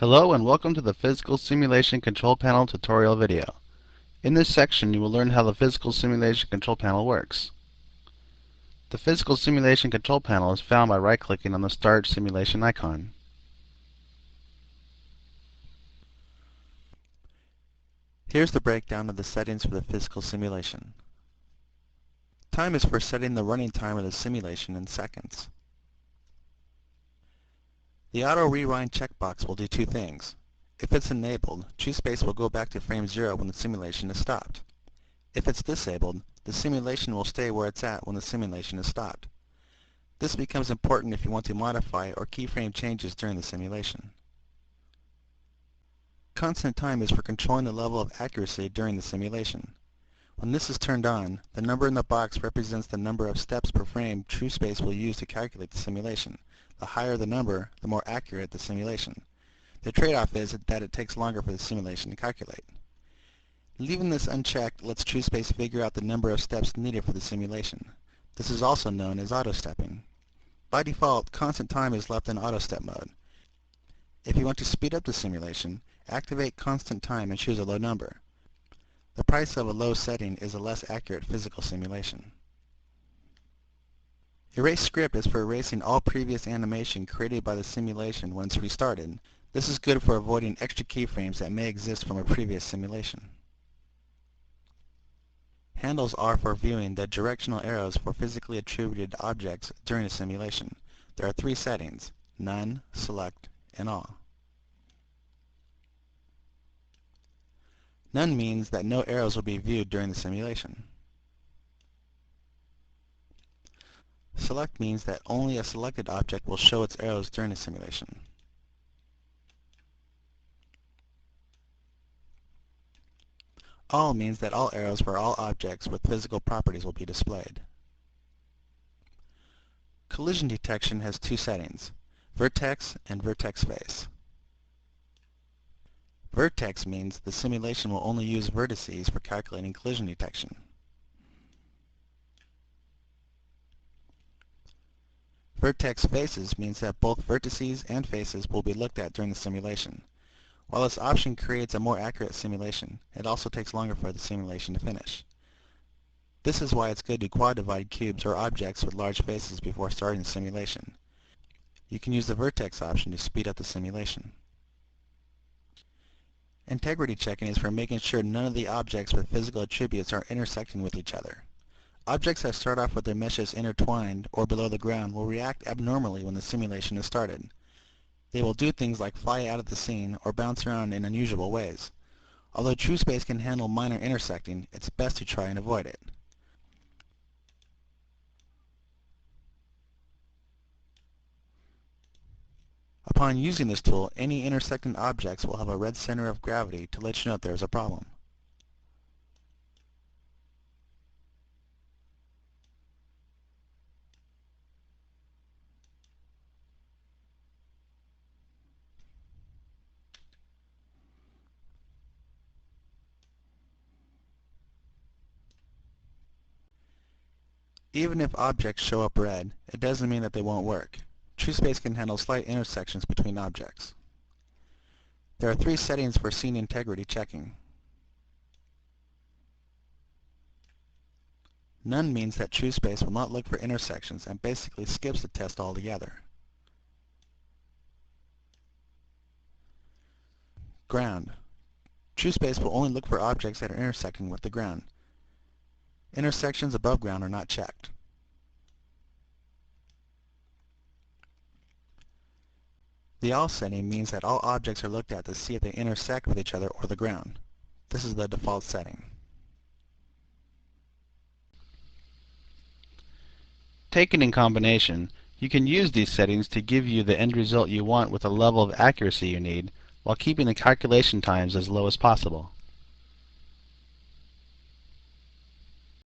Hello and welcome to the Physical Simulation Control Panel tutorial video. In this section you will learn how the Physical Simulation Control Panel works. The Physical Simulation Control Panel is found by right-clicking on the Start Simulation icon. Here's the breakdown of the settings for the physical simulation. Time is for setting the running time of the simulation in seconds. The Auto Rewind checkbox will do two things. If it's enabled, TrueSpace will go back to frame 0 when the simulation is stopped. If it's disabled, the simulation will stay where it's at when the simulation is stopped. This becomes important if you want to modify or keyframe changes during the simulation. Constant time is for controlling the level of accuracy during the simulation. When this is turned on, the number in the box represents the number of steps per frame TrueSpace will use to calculate the simulation. The higher the number, the more accurate the simulation. The trade-off is that it takes longer for the simulation to calculate. Leaving this unchecked lets TrueSpace figure out the number of steps needed for the simulation. This is also known as auto-stepping. By default, constant time is left in auto-step mode. If you want to speed up the simulation, activate constant time and choose a low number. The price of a low setting is a less accurate physical simulation. Erase script is for erasing all previous animation created by the simulation when it's restarted. This is good for avoiding extra keyframes that may exist from a previous simulation. Handles are for viewing the directional arrows for physically attributed objects during a simulation. There are three settings: None, Select, and All. None means that no arrows will be viewed during the simulation. Select means that only a selected object will show its arrows during the simulation. All means that all arrows for all objects with physical properties will be displayed. Collision detection has two settings: Vertex and Vertex Face. Vertex means the simulation will only use vertices for calculating collision detection. Vertex Faces means that both vertices and faces will be looked at during the simulation. While this option creates a more accurate simulation, it also takes longer for the simulation to finish. This is why it's good to quad-divide cubes or objects with large faces before starting the simulation. You can use the Vertex option to speed up the simulation. Integrity checking is for making sure none of the objects with physical attributes are intersecting with each other. Objects that start off with their meshes intertwined or below the ground will react abnormally when the simulation is started. They will do things like fly out of the scene or bounce around in unusual ways. Although TrueSpace can handle minor intersecting, it's best to try and avoid it. Upon using this tool, any intersecting objects will have a red center of gravity to let you know if there is a problem. Even if objects show up red, it doesn't mean that they won't work. TrueSpace can handle slight intersections between objects. There are three settings for scene integrity checking. None means that TrueSpace will not look for intersections and basically skips the test altogether. Ground. TrueSpace will only look for objects that are intersecting with the ground. Intersections above ground are not checked. The All setting means that all objects are looked at to see if they intersect with each other or the ground. This is the default setting. Taken in combination, you can use these settings to give you the end result you want with the level of accuracy you need, while keeping the calculation times as low as possible.